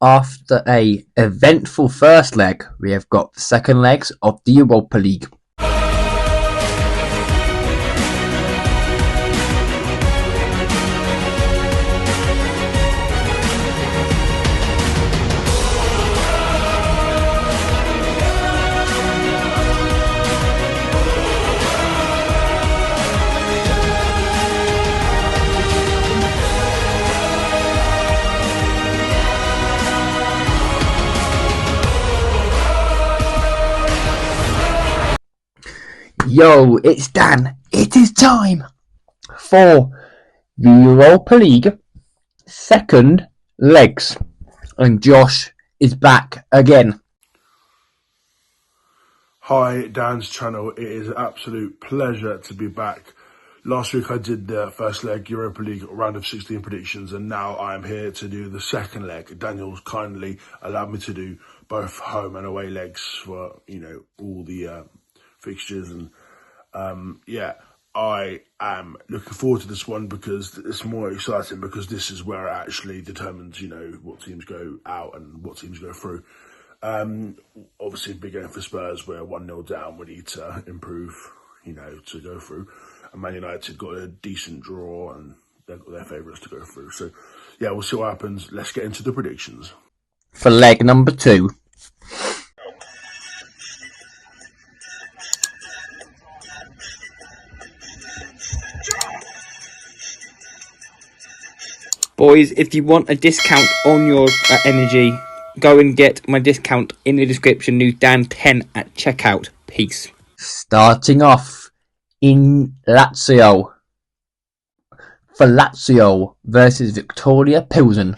After a eventful first leg, we have got the second legs of the Europa League. Yo, it's Dan. It is time for the Europa League second legs. And Josh is back again. Hi, Dan's channel. It is an absolute pleasure to be back. Last week I did the first leg Europa League round of 16 predictions, and now I'm here to do the second leg. Daniel's kindly allowed me to do both home and away legs for, all the fixtures, and I am looking forward to this one because it's more exciting, because this is where it actually determines, what teams go out and what teams go through. Obviously, big game for Spurs. We're 1-0 down. We need to improve, to go through. And Man United got a decent draw, and they've got their favourites to go through. So, yeah, we'll see what happens. Let's get into the predictions. For leg number 2. Boys, if you want a discount on your energy, go and get my discount in the description. New Dan10 at checkout. Peace. Starting off in Lazio. For Lazio versus Victoria Pilsen.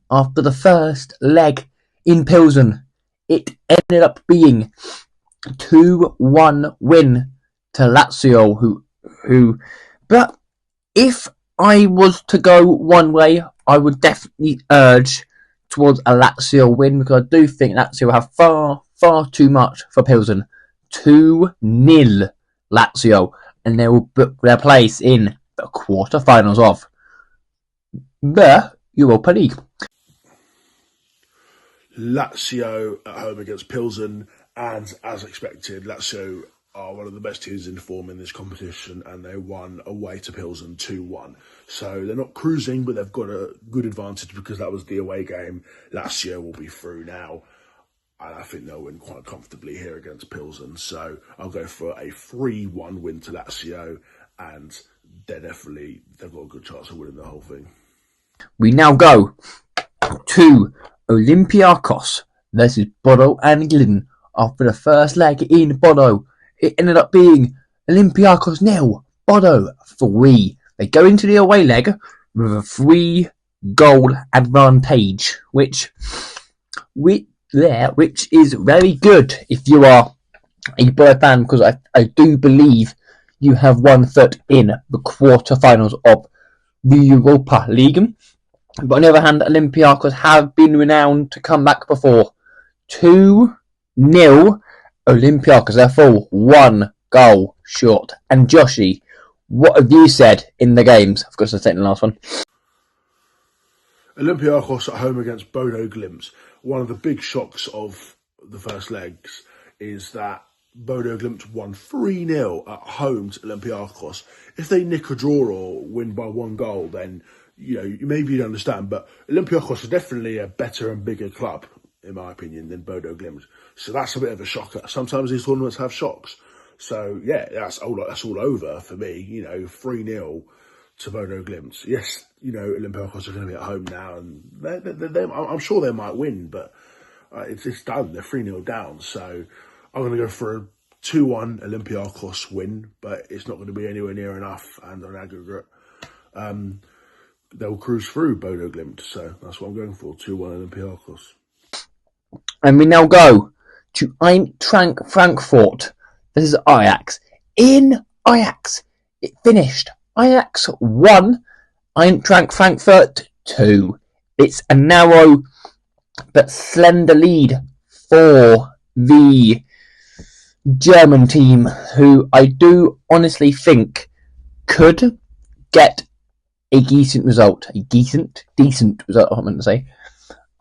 After the first leg in Pilsen, it ended up being 2-1 win to Lazio, but if I was to go one way, I would definitely urge towards a Lazio win, because I do think Lazio have far too much for Pilsen. 2-0 Lazio, and they will book their place in the quarterfinals of the Europa League. Lazio at home against Pilsen, and as expected, Lazio are one of the best teams in form in this competition, and they won away to Pilsen 2-1. So they're not cruising, but they've got a good advantage because that was the away game. Lazio will be through now, and I think they'll win quite comfortably here against Pilsen. So I'll go for a 3-1 win to Lazio, and they've got a good chance of winning the whole thing. We now go to Olympiacos versus Bodo and Glimt. After the first leg in Bodo, it ended up being Olympiacos 0, Bodo 3. They go into the away leg with a 3-goal advantage, which is very good if you are a Bodo fan, because I do believe you have one foot in the quarterfinals of the Europa League. But on the other hand, Olympiacos have been renowned to come back before. 2-0 Olympiacos, therefore 1 goal short. And Joshy, what have you said in the games? I've got to take the last one. Olympiacos at home against Bodo Glimt. One of the big shocks of the first legs is that Bodo Glimt won 3-0 at home to Olympiacos. If they nick a draw or win by 1 goal, then maybe you'd understand. But Olympiacos is definitely a better and bigger club, in my opinion, than Bodo Glimt. So that's a bit of a shocker. Sometimes these tournaments have shocks. So, yeah, that's all over for me. 3-0 to Bodo Glimt. Yes, Olympiacos are going to be at home now, and I'm sure they might win, but it's done. They're 3-0 down. So I'm going to go for a 2-1 Olympiacos win, but it's not going to be anywhere near enough. And on aggregate, they'll cruise through Bodo Glimt. So that's what I'm going for, 2-1 Olympiacos. And we now go to Eintracht Frankfurt. This is Ajax. In Ajax, it finished Ajax 1, Eintracht Frankfurt 2. It's a narrow but slender lead for the German team, who I do honestly think could get a decent result. A decent result, I meant to say.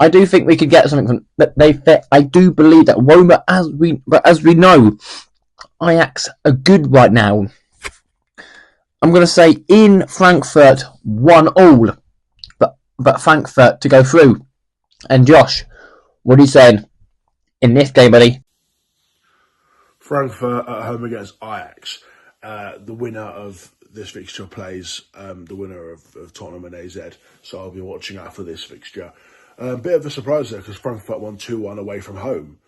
I do think we could get something from that. I do believe that Roma, as we know, Ajax are good right now. I'm going to say in Frankfurt 1-1, but Frankfurt to go through. And Josh, what are you saying in this game, buddy? Frankfurt at home against Ajax. The winner of this fixture plays the winner of Tottenham and AZ. So I'll be watching out for this fixture. A bit of a surprise there because Frankfurt won 2-1 away from home.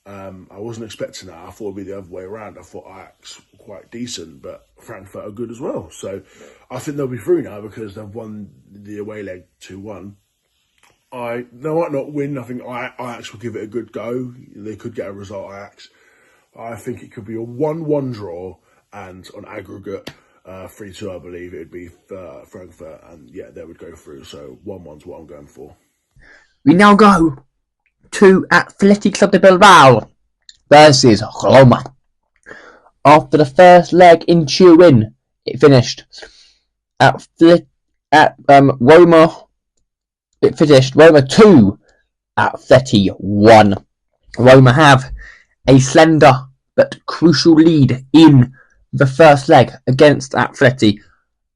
I wasn't expecting that. I thought it'd be the other way around. I thought Ajax were quite decent, but Frankfurt are good as well. So I think they'll be through now because they've won the away leg 2-1. They might not win. I think Ajax will give it a good go. They could get a result, Ajax. I think it could be a 1-1 draw, and on aggregate, 3-2, I believe, it would be Frankfurt, and yeah, they would go through. So 1-1's what I'm going for. We now go to Athletic Club de Bilbao versus Roma. After the first leg in Turin, it finished Roma. It finished Roma 2, Atleti 1. Roma have a slender but crucial lead in the first leg against Atleti.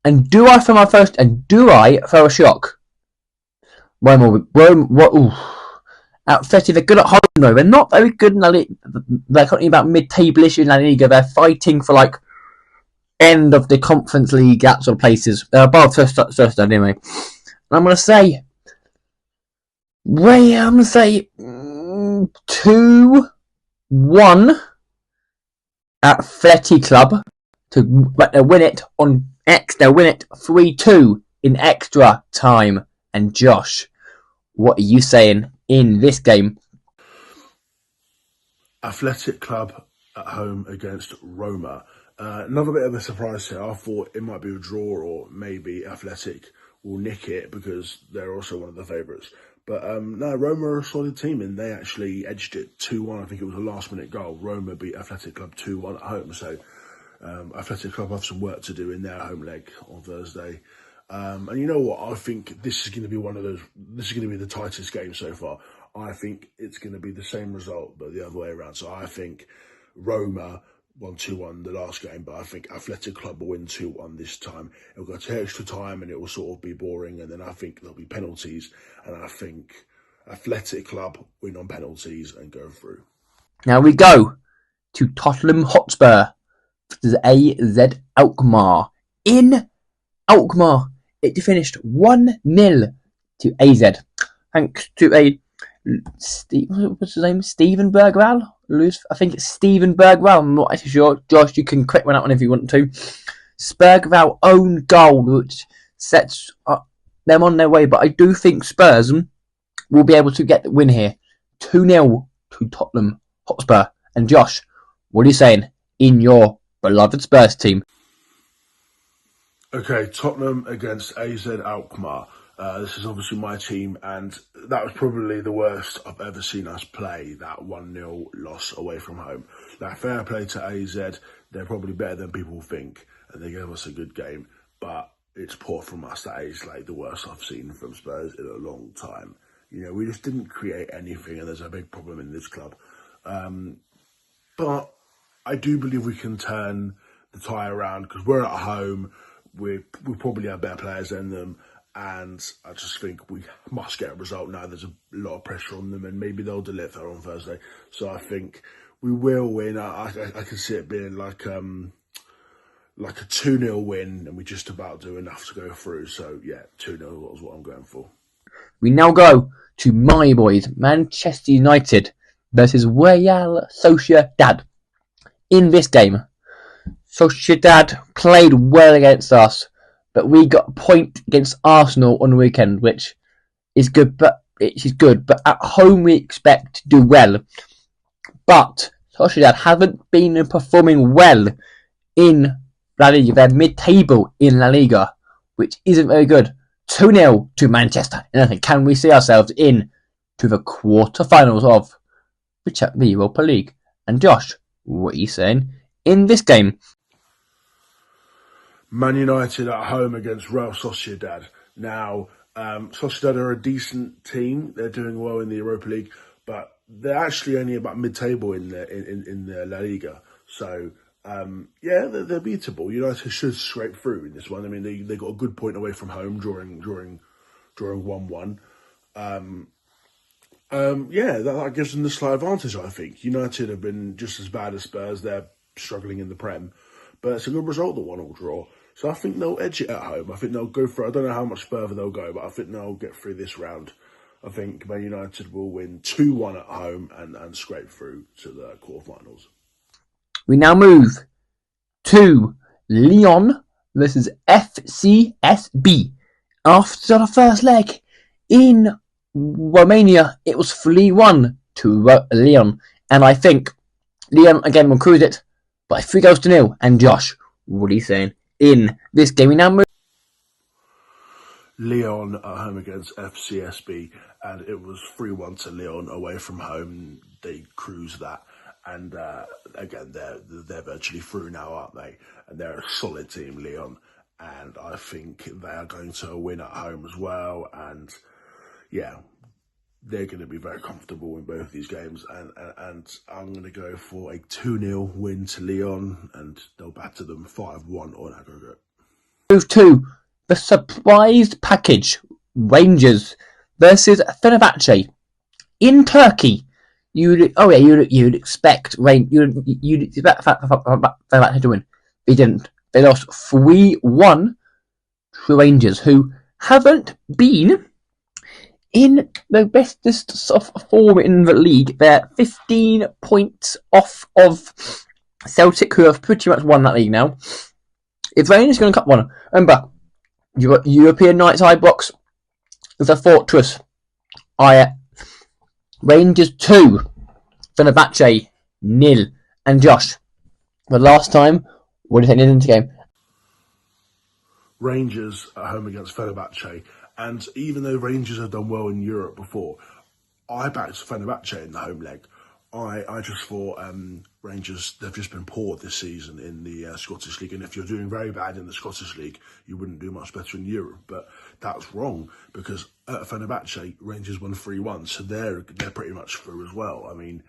And do I throw a shock? Roma, Atleti, they're good at home though. They're not very good in La Liga. They're currently about mid-table-ish in La Liga. They're fighting for like end of the Conference League, that sort of places. They're above first anyway. And I'm gonna say 2-1 Athletic Club but they'll win it on X. They'll win it 3-2 in extra time. And Josh, what are you saying in this game? Athletic Club at home against Roma. Another bit of a surprise here. I thought it might be a draw or maybe Athletic will nick it because they're also one of the favourites. But no, Roma are a solid team and they actually edged it 2-1. I think it was a last-minute goal. Roma beat Athletic Club 2-1 at home. So Athletic Club have some work to do in their home leg on Thursday. And you know what? I think this is going to be one of those. This is going to be the tightest game so far. I think it's going to be the same result, but the other way around. So I think Roma won 2-1 the last game, but I think Athletic Club will win 2-1 this time. It'll go to extra time and it will sort of be boring, and then I think there'll be penalties, and I think Athletic Club win on penalties and go through. Now we go to Tottenham Hotspur versus AZ Alkmaar. In Alkmaar, it finished 1-0 to AZ, thanks to a what's his name? Steven Bergwall? I think it's Steven Bergwall. I'm not actually sure. Josh, you can correct me on that one if you want to. Bergwall own goal, which sets them on their way. But I do think Spurs will be able to get the win here. 2-0 to Tottenham Hotspur. And Josh, what are you saying in your beloved Spurs team? Okay, Tottenham against AZ Alkmaar. This is obviously my team, and that was probably the worst I've ever seen us play, that 1-0 loss away from home. Now, fair play to AZ, they're probably better than people think, and they gave us a good game, but it's poor from us. That is like the worst I've seen from Spurs in a long time. You know, we just didn't create anything, and there's a big problem in this club. But I do believe we can turn the tie around, because we're at home, we probably have better players than them, and I just think we must get a result now. There's a lot of pressure on them, and maybe they'll deliver on Thursday. So I think we will win. I can see it being like a 2-0 win, and we just about do enough to go through. So yeah, 2-0 is what I'm going for. We now go to my boys, Manchester United versus Real Sociedad. In this game, Sociedad played well against us, but we got a point against Arsenal on the weekend, which is good. But at home we expect to do well. But Sociedad haven't been performing well in La Liga. They're mid-table in La Liga, which isn't very good. 2-0 to Manchester United. Can we see ourselves in to the quarterfinals of the Europa League? And Josh, what are you saying in this game? Man United at home against Real Sociedad. Now, Sociedad are a decent team. They're doing well in the Europa League, but they're actually only about mid-table in the La Liga. So yeah, they're beatable. United should scrape through in this one. I mean, they got a good point away from home, drawing 1-1. Yeah, that gives them the slight advantage, I think. United have been just as bad as Spurs. They're struggling in the Prem. But it's a good result, the 1-1 draw. So I think they'll edge it at home. I think they'll go for it. I don't know how much further they'll go, but I think they'll get through this round. I think Man United will win 2-1 at home and scrape through to the quarterfinals. We now move to Lyon versus FCSB. After the first leg in Romania, it was 3-1 to Lyon. And I think Lyon again will cruise it by 3-0. And Josh, what are you saying in this game? We now move Lyon at home against FCSB, and it was 3-1 to Lyon away from home. They cruised that, and again, they're virtually through now, aren't they? And they're a solid team, Lyon, and I think they are going to win at home as well. And yeah, they're going to be very comfortable in both these games, and I'm going to go for a 2-0 win to Lyon, and they'll batter them 5-1 on aggregate. Move to the surprise package: Rangers versus Fenerbahce in Turkey. You'd expect Fenerbahce to win. They didn't. They lost 3-1 to Rangers, who haven't been in the bestest sort of form in the league. They're 15 points off of Celtic, who have pretty much won that league now. If Rangers are going to cut one, remember, European Nights Ibrox is a fortress. Rangers 2, Fenerbahce 0. And Josh, the last time, what do you think in this game? Rangers at home against Fenerbahce, and even though Rangers have done well in Europe before, I backed Fenerbahce in the home leg. I just thought Rangers, they've just been poor this season in the Scottish League, and if you're doing very bad in the Scottish League, you wouldn't do much better in Europe. But that's wrong, because at Fenerbahce, Rangers won 3-1, so they're pretty much through as well. I mean,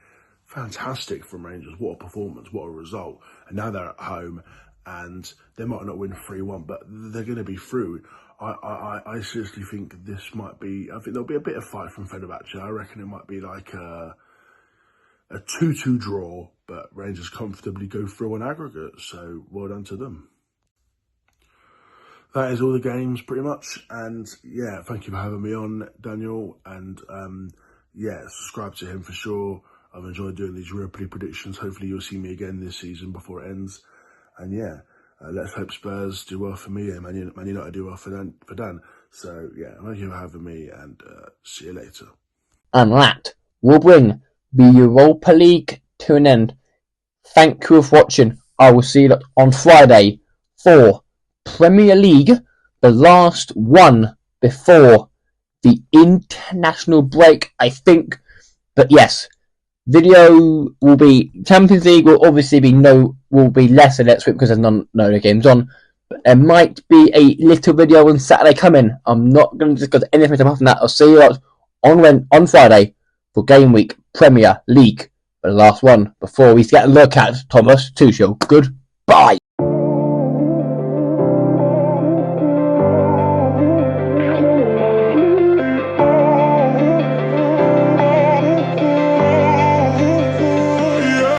fantastic from Rangers. What a performance, what a result. And now they're at home, and they might not win 3-1, but they're going to be through. I seriously think this might be, I think there'll be a bit of fight from Fenerbahce. I reckon it might be like a 2-2 draw, but Rangers comfortably go through on aggregate, so well done to them. That is all the games, pretty much, and yeah, thank you for having me on, Daniel, and yeah, subscribe to him for sure. I've enjoyed doing these Europa League predictions. Hopefully you'll see me again this season before it ends, and yeah, let's hope Spurs do well for me and Man United do well for Dan. So yeah, thank you for having me, and see you later. And that will bring the Europa League to an end. Thank you for watching. I will see you on Friday for Premier League, the last one before the international break, I think. But yes, video will be Champions League will obviously be less next week because there's no other games on. But there might be a little video on Saturday coming. I'm not going to discuss anything apart from that. I'll see you on Friday for Game Week Premier League, the last one before we get a look at Thomas Tuchel. Goodbye.